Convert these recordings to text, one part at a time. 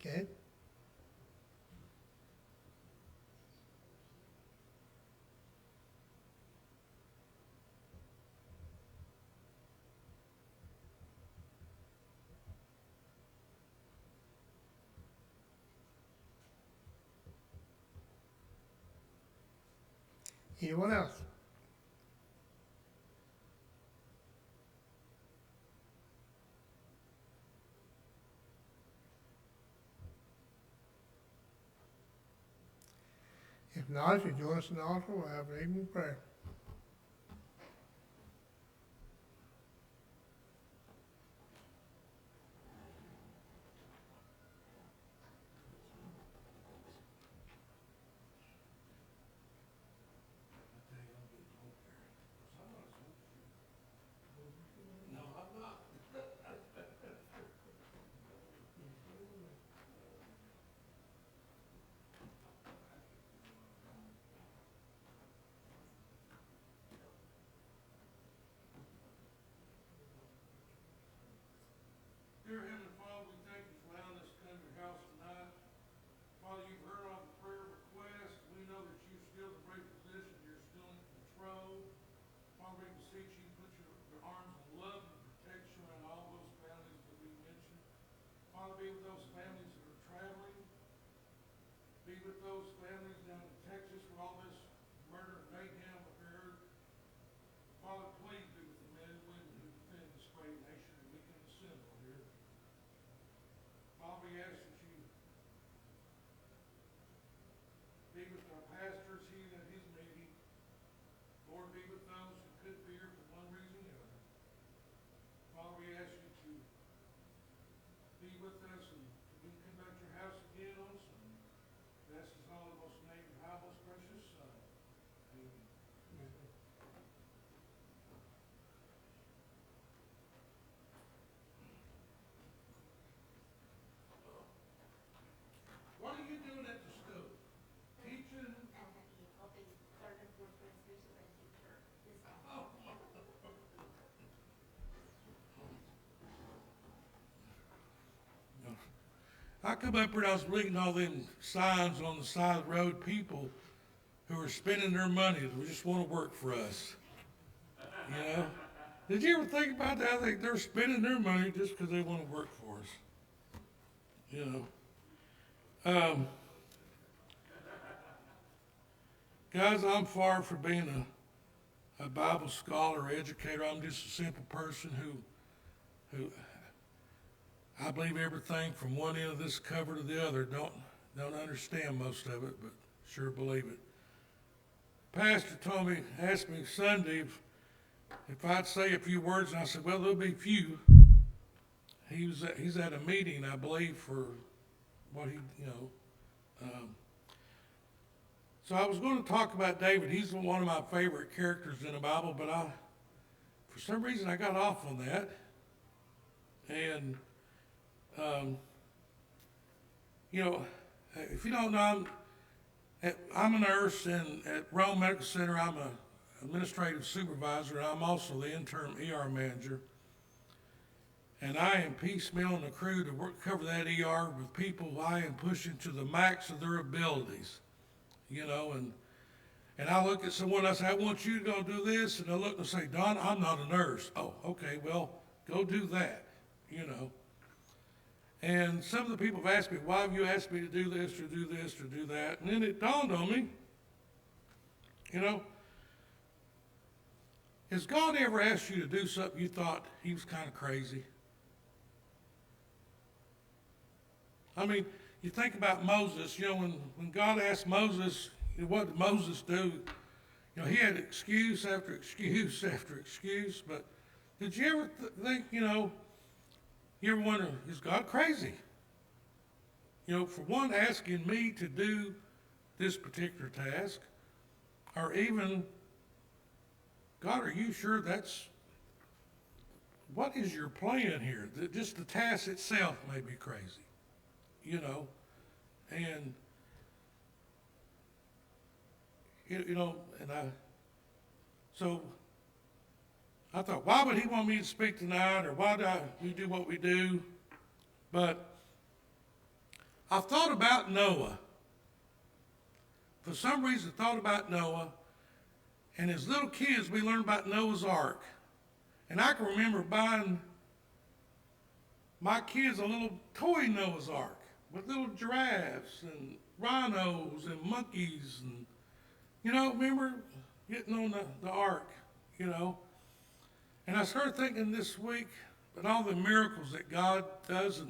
Okay? Anyone else? If not, if you join us in the altar, we'll have an evening prayer. Dear Heavenly Father, we thank you for allowing us to come to your house tonight. Father, you've heard all the prayer requests. We know that you're still in a great position. You're still in control. Father, we beseech you to put your arms of love and protection around all those families that we mentioned. Father, be with those families that are traveling. Be with those families down in Texas where all this murder and mayhem occurred. Father, please be with the men and women who defend this great nation that we can assemble here. Father, we ask that you be with our pastors here at his meeting. Lord, be with those who couldn't be here for one reason or the other. Father, we ask you to be with us and we come back to your house again on Sunday. That's his all most name, high, most precious Son. Amen. What are you doing at the school? Teaching? Helping third and fourth grade special ed teacher this Oh. I come up here and I was reading all them signs on the side of the road, people who are spending their money who just want to work for us. You know? Did you ever think about that? I think they're spending their money just because they want to work for us. You know? Guys, I'm far from being a Bible scholar or educator. I'm just a simple person who I believe everything from one end of this cover to the other. Don't understand most of it, but sure believe it. Pastor asked me Sunday if I'd say a few words, and I said, well, there'll be few. He's at a meeting, I believe, for what so I was going to talk about David. He's one of my favorite characters in the Bible, but for some reason, I got off on that. And, if you don't know, I'm a nurse, and at Rome Medical Center, I'm an administrative supervisor, and I'm also the interim ER manager. And I am piecemealing the crew to cover that ER with people I am pushing to the max of their abilities, and I look at someone, I say, I want you to go do this, and they'll look and say, Don, I'm not a nurse. Oh, okay, well, go do that, And some of the people have asked me, why have you asked me to do this or do this or do that? And then it dawned on me, has God ever asked you to do something you thought he was kind of crazy? I mean, you think about Moses, when God asked Moses, what did Moses do? He had excuse after excuse after excuse, but did you ever think, you ever wonder, is God crazy? For one, asking me to do this particular task, or even, God, are you sure what is your plan here? Just the task itself may be crazy, and, so I thought, why would he want me to speak tonight, or why do we do what we do? But I thought about Noah. For some reason, I thought about Noah. And as little kids, we learned about Noah's Ark. And I can remember buying my kids a little toy Noah's Ark with little giraffes and rhinos and monkeys. And, remember getting on the ark, And I started thinking this week about all the miracles that God does.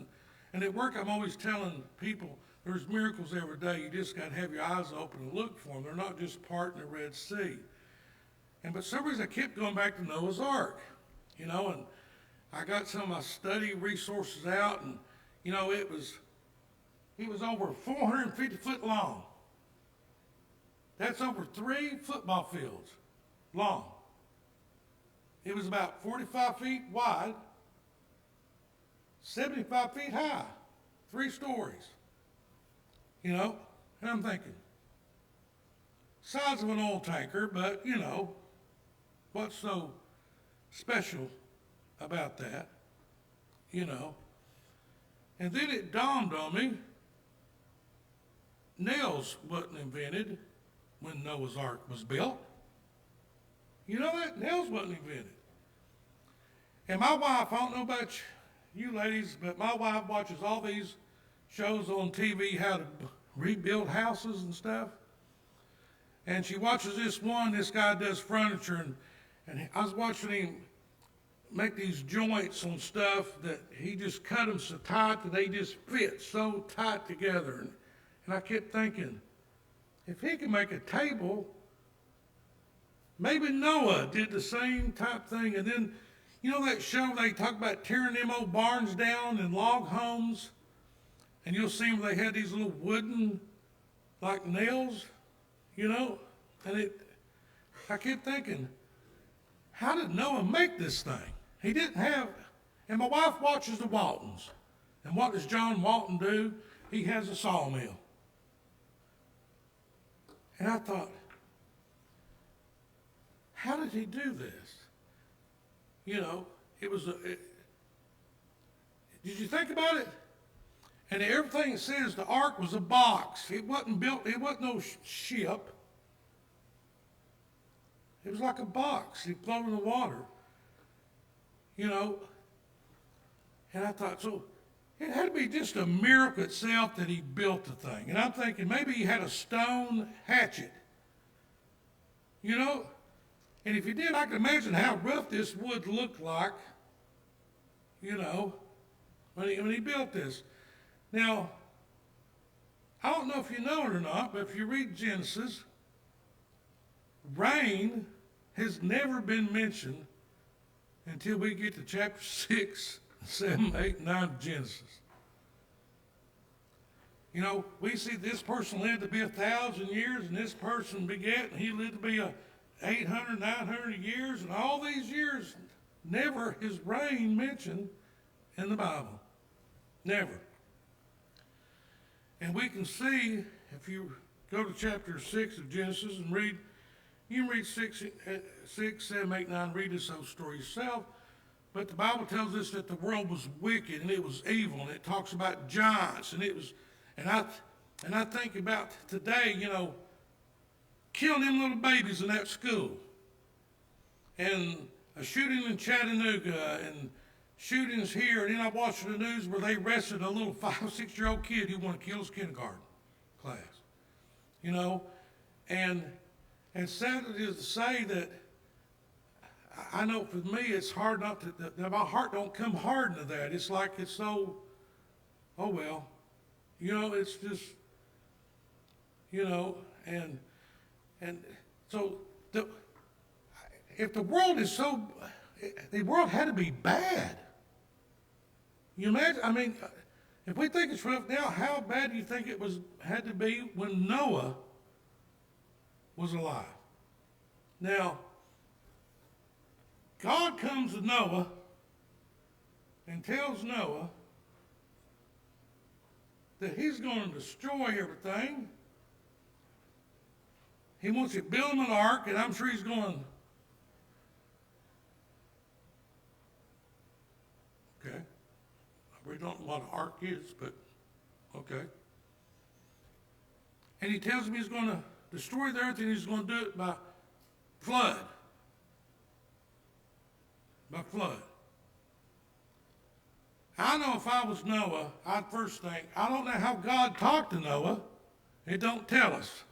And at work, I'm always telling people there's miracles every day. You just got to have your eyes open and look for them. They're not just parting the Red Sea. And but for some reason, I kept going back to Noah's Ark, and I got some of my study resources out, and, it was over 450 foot long. That's over 3 football fields long. It was about 45 feet wide, 75 feet high, 3 stories. And I'm thinking, size of an oil tanker, but, what's so special about that, And then it dawned on me, nails wasn't invented when Noah's Ark was built. You know that? Nails wasn't invented. And my wife, I don't know about you ladies, but my wife watches all these shows on TV how to rebuild houses and stuff. And she watches this guy does furniture, and I was watching him make these joints on stuff that he just cut them so tight that they just fit so tight together. And I kept thinking, if he can make a table, maybe Noah did the same type thing. And then, that show they talk about tearing them old barns down and log homes, and you'll see where they had these little wooden, like nails, and I kept thinking, how did Noah make this thing? He didn't have, and my wife watches the Waltons. And what does John Walton do? He has a sawmill. And I thought, how did he do this? Did you think about it? And everything says the ark was a box. It wasn't built, it wasn't no ship. It was like a box. It floated in the water. And I thought, so it had to be just a miracle itself that he built the thing. And I'm thinking maybe he had a stone hatchet. And if he did, I can imagine how rough this wood looked like, when he built this. Now, I don't know if you know it or not, but if you read Genesis, rain has never been mentioned until we get to chapter 6, 7, 8, 9 of Genesis. We see this person lived to be 1,000 years, and this person begat, and he lived to be 800, 900 years, and all these years, never is rain mentioned in the Bible. Never. And we can see, if you go to chapter 6 of Genesis and read, you can read 6, 7, 8, 9, read this whole story yourself. But the Bible tells us that the world was wicked and it was evil, and it talks about giants, and it was, and I think about today, killing them little babies in that school, and a shooting in Chattanooga, and shootings here, and then I watched the news where they arrested a little 5 or 6-year-old kid who wanted to kill his kindergarten class. And sad it is to say that I know for me it's hard not to, that my heart don't come hardened to that. It's like it's so, oh well, it's just, and so if the world is so, the world had to be bad. You imagine, if we think it's rough now, how bad do you think it had to be when Noah was alive? Now, God comes to Noah and tells Noah that he's going to destroy everything. He wants to build him an ark, and I'm sure he's going, okay. We don't know what an ark is, but okay. And he tells him he's going to destroy the earth and he's going to do it by flood. By flood. I know if I was Noah, I'd first think, I don't know how God talked to Noah. It don't tell us.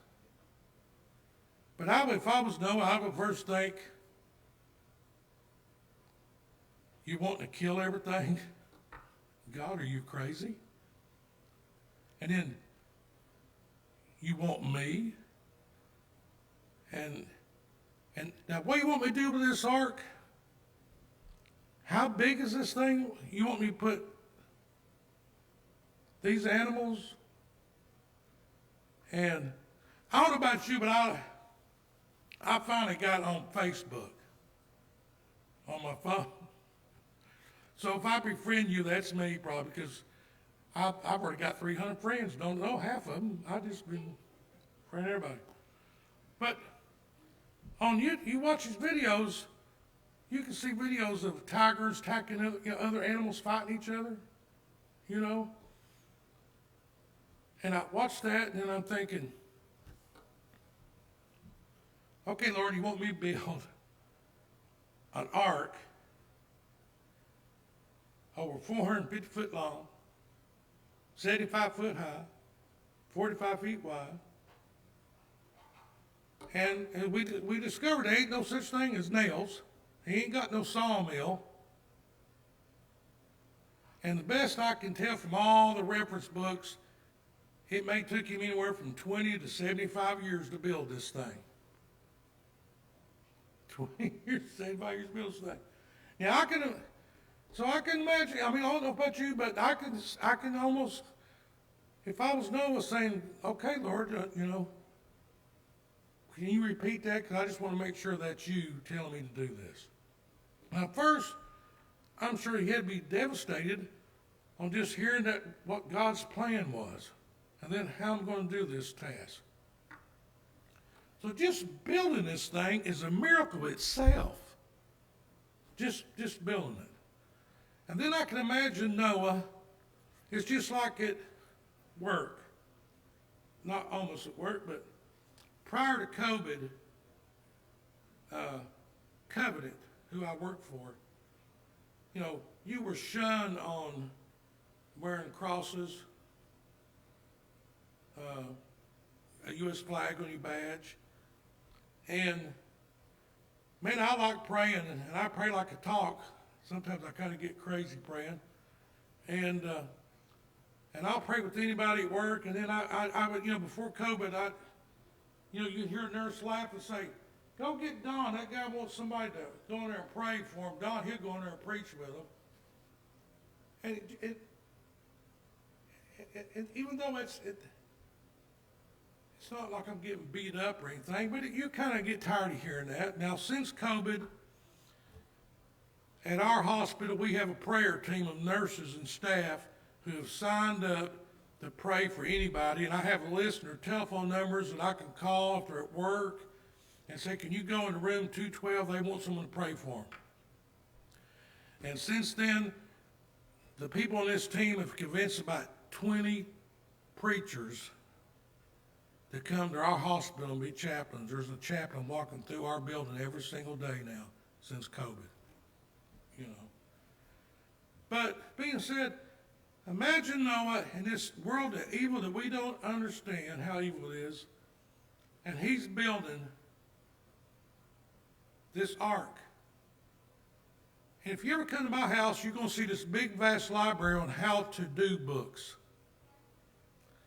But if I was Noah, I would first think, you want to kill everything? God, are you crazy? And then, you want me? And now what do you want me to do with this ark? How big is this thing? You want me to put these animals? And I don't know about you, but I finally got on Facebook on my phone. So if I befriend you, that's me probably, because I've already got 300 friends. Don't know half of them. I just been friending everybody. But on you watch these videos, you can see videos of tigers attacking other animals fighting each other, you know. And I watched that, and then I'm thinking, okay, Lord, you want me to build an ark over 450 foot long, 75 foot high, 45 feet wide. And we discovered there ain't no such thing as nails. He ain't got no sawmill. And the best I can tell from all the reference books, it may took him anywhere from 20 to 75 years to build this thing. 20 years, 75 years to build this thing. Now I can imagine, I mean, I don't know about you, but I can almost, if I was Noah saying, okay, Lord, you know, can you repeat that? Because I just want to make sure that's you telling me to do this. Now, first, I'm sure he had to be devastated on just hearing that what God's plan was, and then how I'm going to do this task. So just building this thing is a miracle itself. Just building it. And then I can imagine Noah, it's just like at work. Not almost at work, but prior to COVID, Covenant, who I worked for, you know, you were shunned on wearing crosses, a U.S. flag on your badge. And, man, I like praying, and I pray like I talk. Sometimes I kind of get crazy praying. And I'll pray with anybody at work, and then I would, you know, before COVID, you'd hear a nurse laugh and say, go get Don. That guy wants somebody to go in there and pray for him. Don, he'll go in there and preach with him. And even though it's not like I'm getting beat up or anything, but you kind of get tired of hearing that. Now, since COVID, at our hospital, we have a prayer team of nurses and staff who have signed up to pray for anybody. And I have a list of their telephone numbers that I can call if they're at work and say, can you go into room 212? They want someone to pray for them. And since then, the people on this team have convinced about 20 preachers to come to our hospital and be chaplains. There's a chaplain walking through our building every single day now since COVID, you know. But being said, imagine Noah in this world of evil that we don't understand how evil it is, and he's building this ark. And if you ever come to my house, you're going to see this big, vast library on how to do books.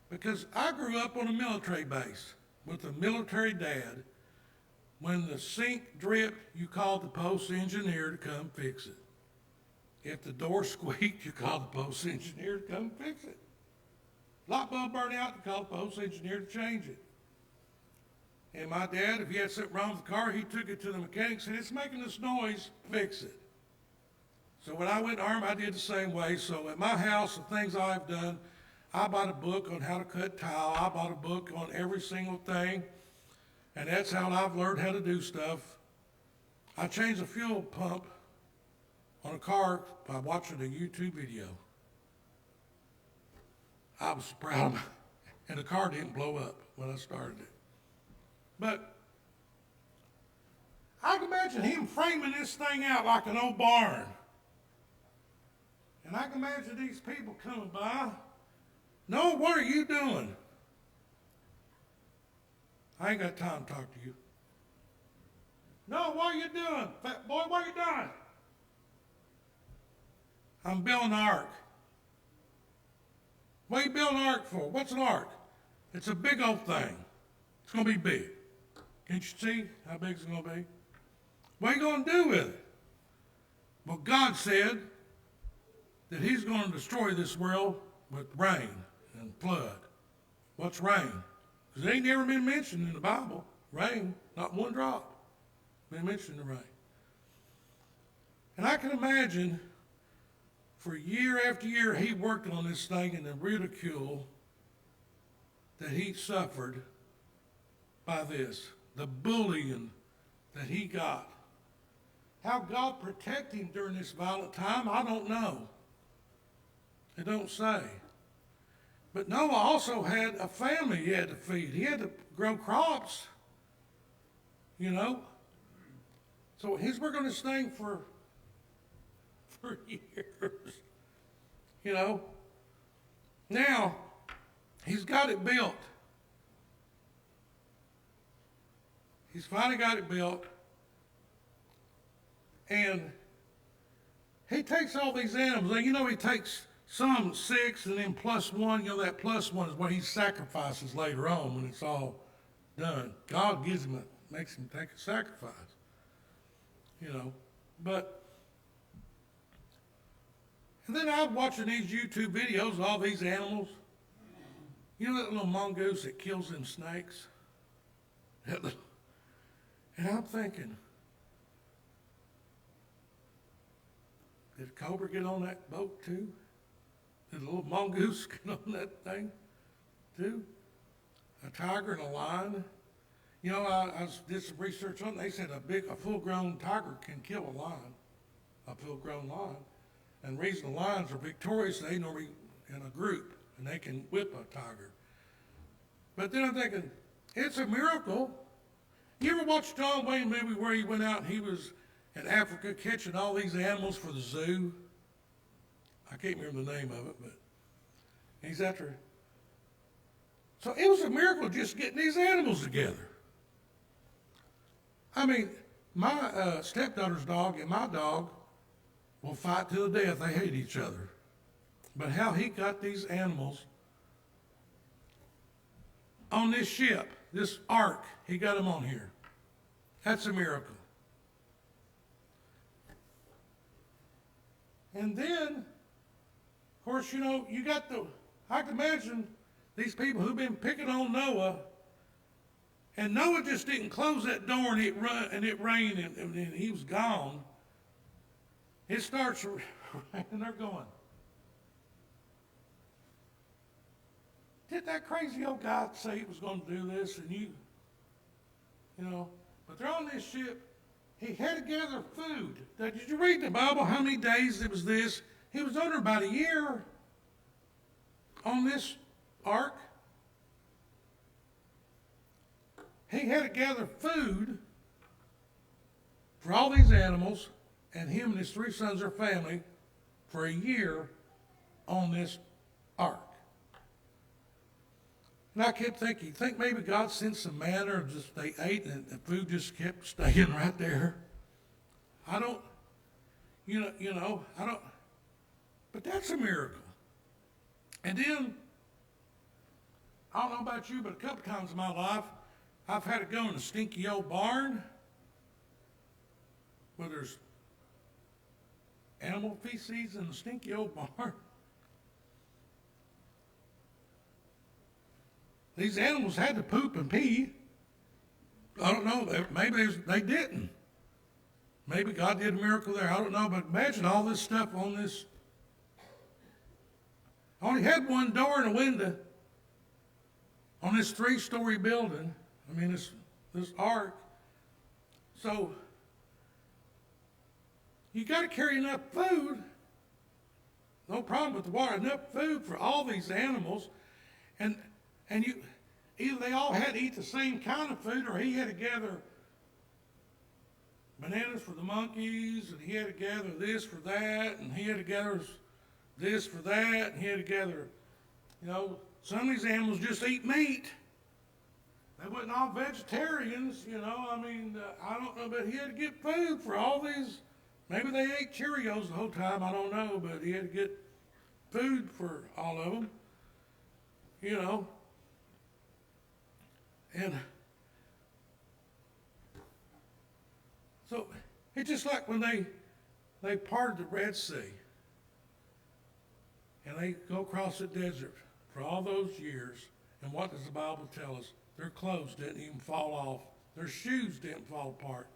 Because I grew up on a military base with a military dad. When the sink dripped, you called the post engineer to come fix it. If the door squeaked, you called the post engineer to come fix it. Light bulb burned out, you called the post engineer to change it. And my dad, if he had something wrong with the car, he took it to the mechanic and said, it's making this noise, fix it. So when I went to the Army, I did the same way. So at my house, the things I've done, I bought a book on how to cut tile. I bought a book on every single thing. And that's how I've learned how to do stuff. I changed a fuel pump on a car by watching a YouTube video. I was proud of it, and the car didn't blow up. when I started it. But I can imagine him framing this thing out like an old barn. And I can imagine these people coming by. No, what are you doing? I ain't got time to talk to you. No, what are you doing? Fat boy, what are you doing? I'm building an ark. What are you building an ark for? What's an ark? It's a big old thing. It's going to be big. Can't you see how big it's going to be? What are you going to do with it? Well, God said that he's going to destroy this world with rain and flood. What's rain? Because it ain't never been mentioned in the Bible. Rain, not one drop been mentioned in the rain. And I can imagine for year after year he worked on this thing and the ridicule that he suffered by this, the bullying that he got. How God protected him during this violent time, I don't know. It don't say. But Noah also had a family he had to feed. He had to grow crops, you know. So he's working on this thing for years, you know. Now, he's got it built. He's finally got it built. And he takes all these animals. And you know, he takes some 6 and then +1. You know, that +1 is what he sacrifices later on when it's all done. God gives him makes him take a sacrifice. You know, but, and then I'm watching these YouTube videos of all these animals. You know that little mongoose that kills them snakes? And I'm thinking, did a cobra get on that boat too? Did a little mongoose get on that thing too? A tiger and a lion? You know, I did some research on it. They said a full-grown tiger can kill a lion, a full-grown lion. And the reason the lions are victorious, they normally in a group, and they can whip a tiger. But then I'm thinking, it's a miracle. You ever watch John Wayne movie where he went out and he was in Africa catching all these animals for the zoo? I can't remember the name of it, but he's after. So it was a miracle just getting these animals together. I mean, my stepdaughter's dog and my dog will fight to the death. They hate each other. But how he got these animals on this ship, this ark, he got them on here. That's a miracle. And then, of course, you know, you got I can imagine these people who've been picking on Noah. And Noah just didn't close that door and it rained and he was gone. It starts raining and they're going, did that crazy old guy say he was going to do this? And you know, but they're on this ship. He had to gather food. Now, did you read in the Bible how many days it was this? He was under about a year on this ark. He had to gather food for all these animals, and him and his 3 sons or family, for a year on this ark. And I kept thinking, you think maybe God sent some manna, or just they ate and the food just kept staying right there? I don't, I don't, but that's a miracle. And then, I don't know about you, but a couple times in my life, I've had to go in a stinky old barn where there's animal feces in the stinky old barn. These animals had to poop and pee. I don't know, maybe they didn't. Maybe God did a miracle there, I don't know, but imagine all this stuff on this. I only had one door and a window on this 3-story building. I mean, this ark. So, you got to carry enough food. No problem with the water. Enough food for all these animals. And either they all had to eat the same kind of food, or he had to gather bananas for the monkeys, and he had to gather this for that, and he had to gather this for that, and he had to gather, some of these animals just eat meat. They wasn't all vegetarians, I don't know, but he had to get food for all these. Maybe they ate Cheerios the whole time, I don't know, but he had to get food for all of them, And so it's just like when they parted the Red Sea and they go across the desert for all those years, and what does the Bible tell us? Their clothes didn't even fall off. Their shoes didn't fall apart.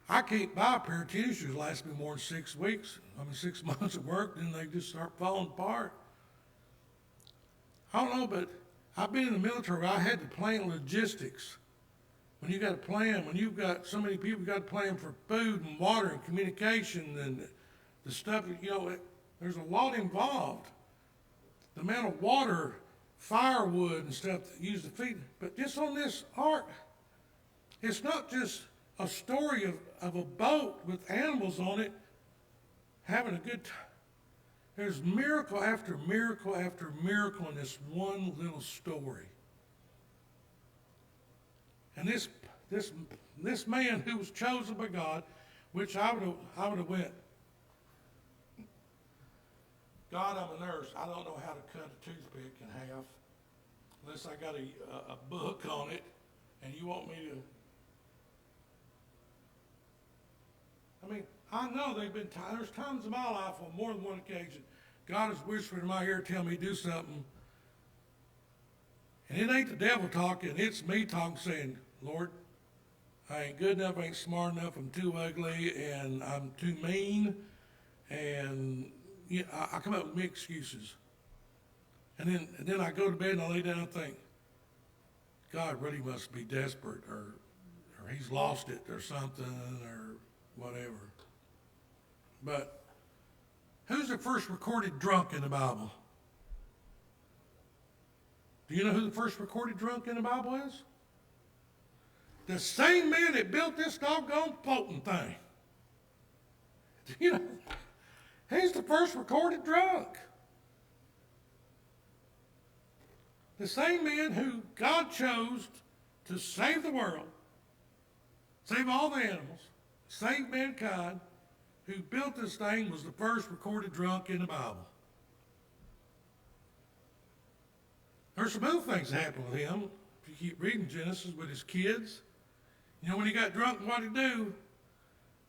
I can't buy a pair of tennis shoes last me more than 6 weeks. 6 months of work, then they just start falling apart. I don't know, but I've been in the military where I had to plan logistics. When you got to plan, when you've got so many people, you got to plan for food and water and communication and the stuff, there's a lot involved. The amount of water, firewood and stuff that you use to feed. But just on this ark, it's not just a story of a boat with animals on it having a good time. There's miracle after miracle after miracle in this one little story. And this man who was chosen by God, which I would have went, God, I'm a nurse. I don't know how to cut a toothpick in half unless I got a book on it, and you want me to. I know there's times in my life on more than one occasion, God has whispered in my ear, tell me to do something. And it ain't the devil talking, it's me talking, saying, Lord, I ain't good enough, I ain't smart enough, I'm too ugly, and I'm too mean, and I come up with many excuses. And then I go to bed and I lay down and think, God really must be desperate, or he's lost it or something, or whatever. But who's the first recorded drunk in the Bible? Do you know who the first recorded drunk in the Bible is? The same man that built this doggone floating thing. He's the first recorded drunk. The same man who God chose to save the world, save all the animals, save mankind, who built this thing was the first recorded drunk in the Bible. There's some other things that happened with him. If you keep reading Genesis with his kids, when he got drunk, what did he do?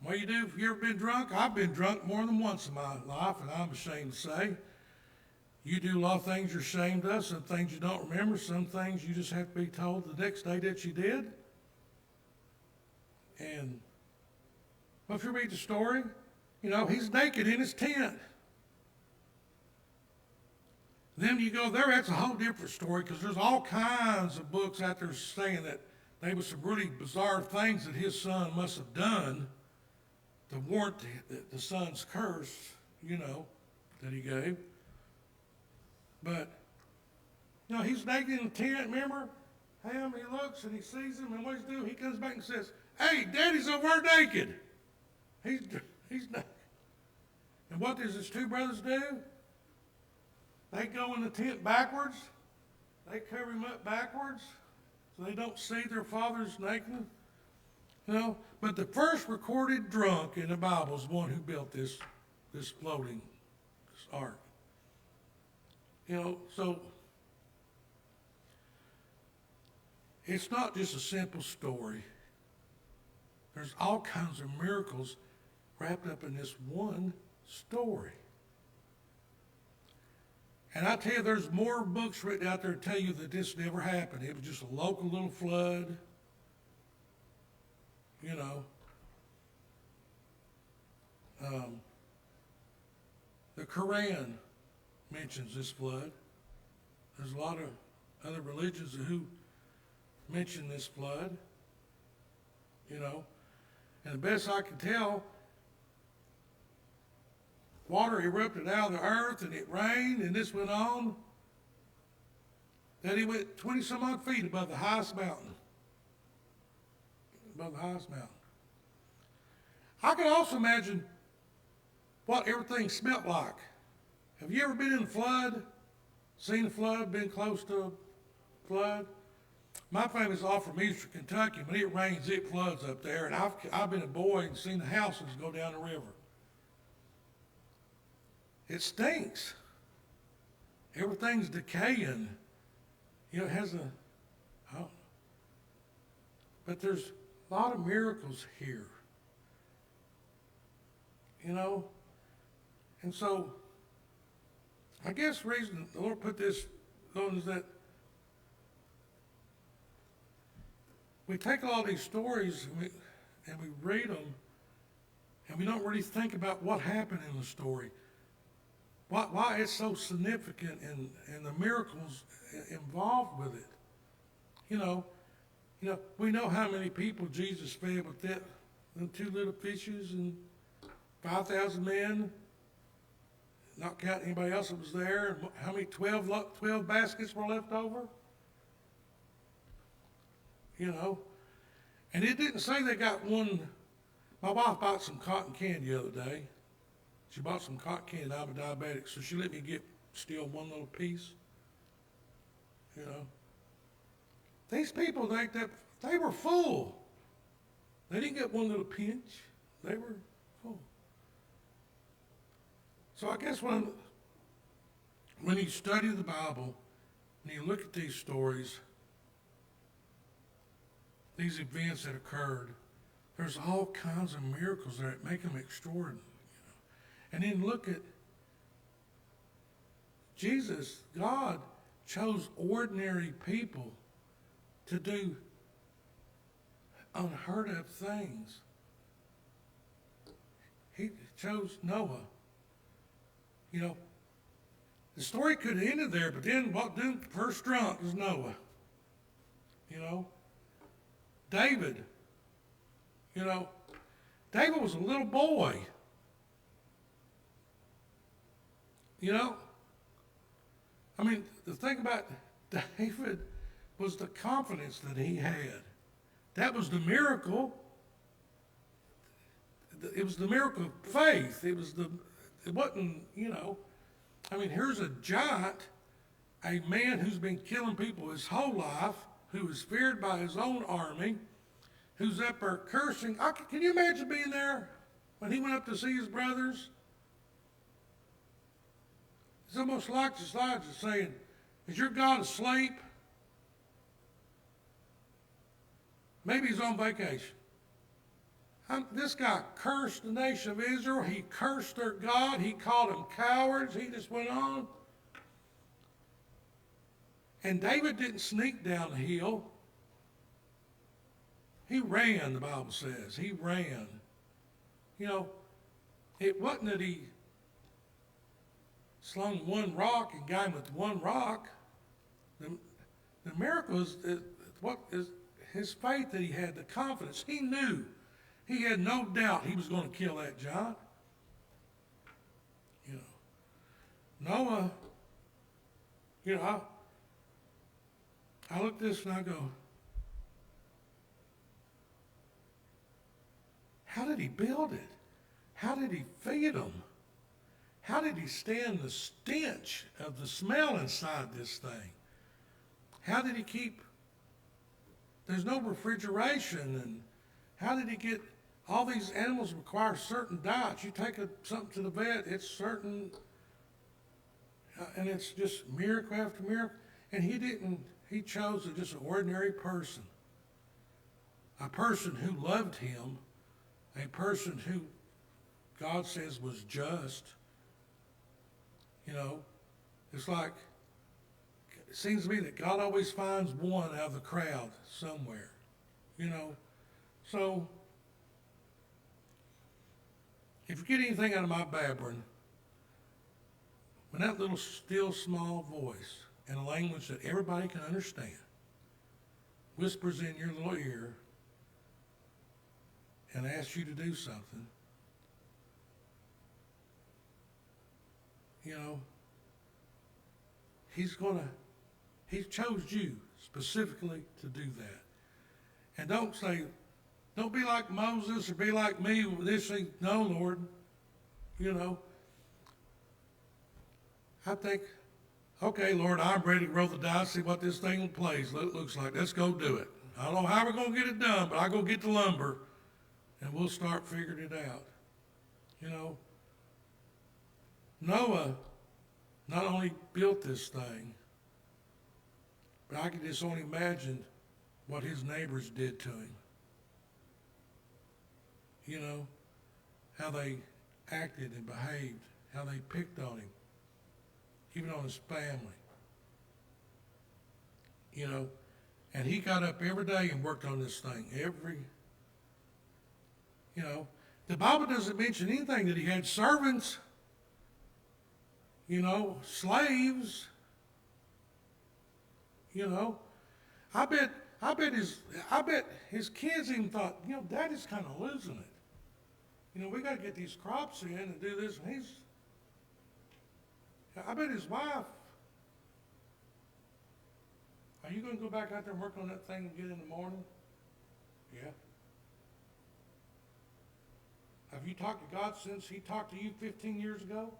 What do you do if you ever been drunk? I've been drunk more than once in my life, and I'm ashamed to say. You do a lot of things you're ashamed of, some things you don't remember, some things you just have to be told the next day that you did. And well, if you read the story, he's naked in his tent. Then you go there, that's a whole different story, because there's all kinds of books out there saying that there was some really bizarre things that his son must have done to warrant the son's curse, that he gave. But, he's naked in the tent, remember? Ham, he looks and he sees him, and what does he do? He comes back and says, hey, Daddy's over there naked. He's naked. And what does his two brothers do? They go in the tent backwards. They cover him up backwards so they don't see their father's nakedness. But the first recorded drunk in the Bible is the one who built this floating ark. So it's not just a simple story. There's all kinds of miracles wrapped up in this one story. And I tell you, there's more books written out there to tell you that this never happened. It was just a local little flood. The Quran mentions this flood. There's a lot of other religions who mention this flood. And the best I can tell, water erupted out of the earth and it rained and this went on. that he went 20 some odd feet above the highest mountain. Above the highest mountain. I can also imagine what everything smelt like. Have you ever been in a flood? Seen a flood? Been close to a flood? My family's all from eastern Kentucky. When it rains, it floods up there. And I've been a boy and seen the houses go down the river. It stinks. Everything's decaying. You know, it has but there's a lot of miracles here. You know? And so, I guess the reason the Lord put this on is that we take all these stories and we read them, and we don't really think about what happened in the story. Why it's so significant and the miracles involved with it. You know, we know how many people Jesus fed with them 2 little fishes and 5,000 men, not counting anybody else that was there. And how many 12 baskets were left over? You know, and it didn't say they got one. My wife bought some cotton candy the other day. She bought some cotton candy. I'm a diabetic, so she let me steal one little piece. You know, these people they were full. They didn't get one little pinch. They were full. So I guess when you study the Bible and you look at these stories, these events that occurred, there's all kinds of miracles that make them extraordinary. And then look at Jesus. God chose ordinary people to do unheard of things. He chose Noah. You know, the story could have ended there, but then what did first drunk was Noah. You know, David. You know, David was a little boy. You know, I mean, the thing about David was the confidence that he had. That was the miracle. It was the miracle of faith. It wasn't, you know, I mean, here's a giant, a man who's been killing people his whole life, who is feared by his own army, who's up there cursing. Can you imagine being there when he went up to see his brothers? It's almost like the slides are saying, is your God asleep? Maybe he's on vacation. This guy cursed the nation of Israel. He cursed their God. He called them cowards. He just went on. And David didn't sneak down the hill. He ran, the Bible says. He ran. You know, it wasn't that he slung one rock and got him with one rock. The miracle is what is his faith that he had, the confidence. He knew. He had no doubt he was going to kill that giant. You know, Noah, you know, I look at this and I go, how did he build it? How did he feed them? How did he stand the stench of the smell inside this thing? How did he keep, there's no refrigeration, and how did he get, all these animals require certain diets. You take something to the vet, it's certain, and it's just miracle after miracle. And he chose just an ordinary person. A person who loved him, a person who God says was just. You know, it's like, it seems to me that God always finds one out of the crowd somewhere. You know, so if you get anything out of my babbling, when that little still small voice in a language that everybody can understand whispers in your little ear and asks you to do something, you know, he's going He chose you specifically to do that. And don't be like Moses or be like me with this thing. No, Lord. You know, I think, okay, Lord, I'm ready to roll the dice, see what this thing plays looks like. Let's go do it. I don't know how we're going to get it done, but I'll go get the lumber and we'll start figuring it out. You know, Noah not only built this thing, but I can just only imagine what his neighbors did to him. You know, how they acted and behaved, how they picked on him, even on his family. You know, and he got up every day and worked on this thing. You know, the Bible doesn't mention anything that he had servants, you know, slaves. You know, I bet his kids even thought, you know, Daddy's kind of losing it. You know, we got to get these crops in and do this. And I bet his wife, are you going to go back out there and work on that thing again in the morning? Yeah. Have you talked to God since he talked to you 15 years ago?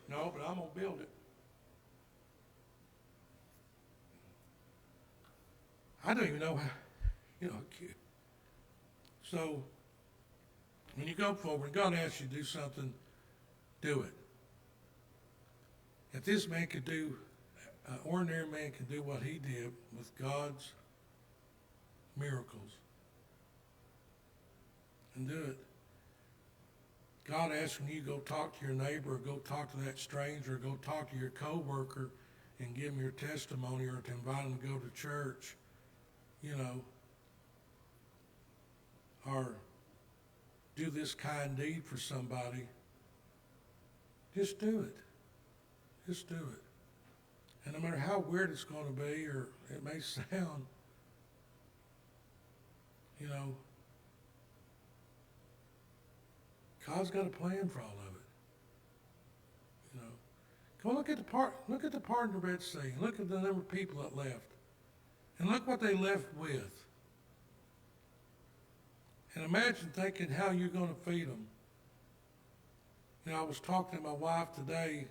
No, but I'm going to build it. I don't even know how, you know. So, when you go forward, God asks you to do something, do it. If this man could do, an ordinary man could do what he did with God's miracles, and do it. God asking you to go talk to your neighbor, or go talk to that stranger, or go talk to your coworker and give them your testimony, or to invite them to go to church, you know, or do this kind deed for somebody. Just do it. Just do it. And no matter how weird it's going to be, or it may sound, you know, God's got a plan for all of it. You know, go look at the part in the Red Sea. Look at the number of people that left, and look what they left with. And imagine thinking how you're going to feed them. You know, I was talking to my wife today,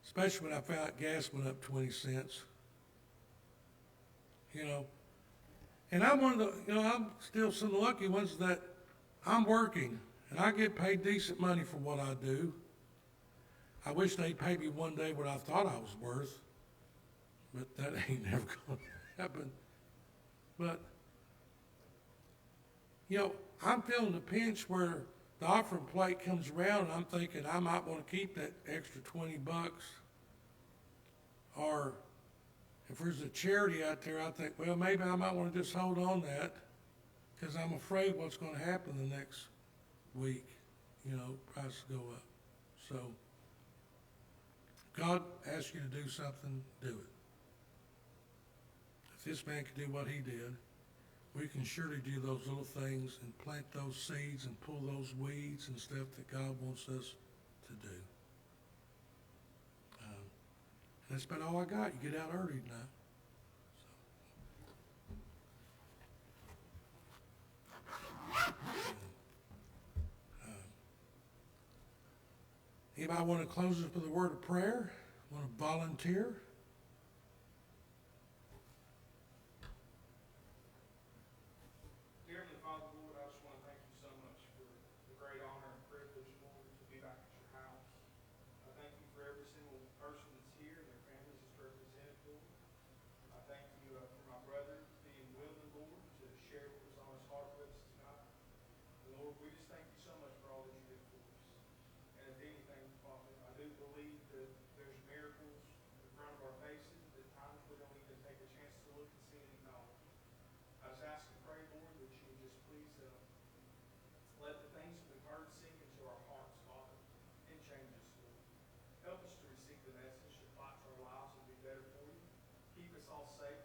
especially when I found out gas went up 20 cents. You know, and I'm one of the, you know, I'm still some of the lucky ones that I'm working and I get paid decent money for what I do. I wish they'd pay me one day what I thought I was worth, but that ain't never going to happen. But, you know, I'm feeling the pinch where the offering plate comes around and I'm thinking I might want to keep that extra $20. Or if there's a charity out there, I think, well, maybe I might want to just hold on to that because I'm afraid what's going to happen the next week. You know, prices go up. So, God asks you to do something, do it. If this man could do what he did, we can surely do those little things and plant those seeds and pull those weeds and stuff that God wants us to do. And that's about all I got. You get out early tonight. Anybody want to close us with a word of prayer? Want to volunteer? Dear Heavenly Father, Lord, I just want to thank you so much for the great honor and privilege, Lord, to be back at your house. I thank you for every single person that's here and their families that's represented, Lord. I thank you for my brother being willing, Lord, to share what was on his heart with us tonight. And Lord, we just thank you so much for all that you did for us. And if anything, Father, I do believe that there's miracles in front of our faces. At times we don't even take a chance to look and see and acknowledge. I just ask and pray, Lord, that you would just please let the things that we've heard sink into our hearts, Father, and change us, Lord. Help us to receive the message, to fight for our lives and be better for you. Keep us all safe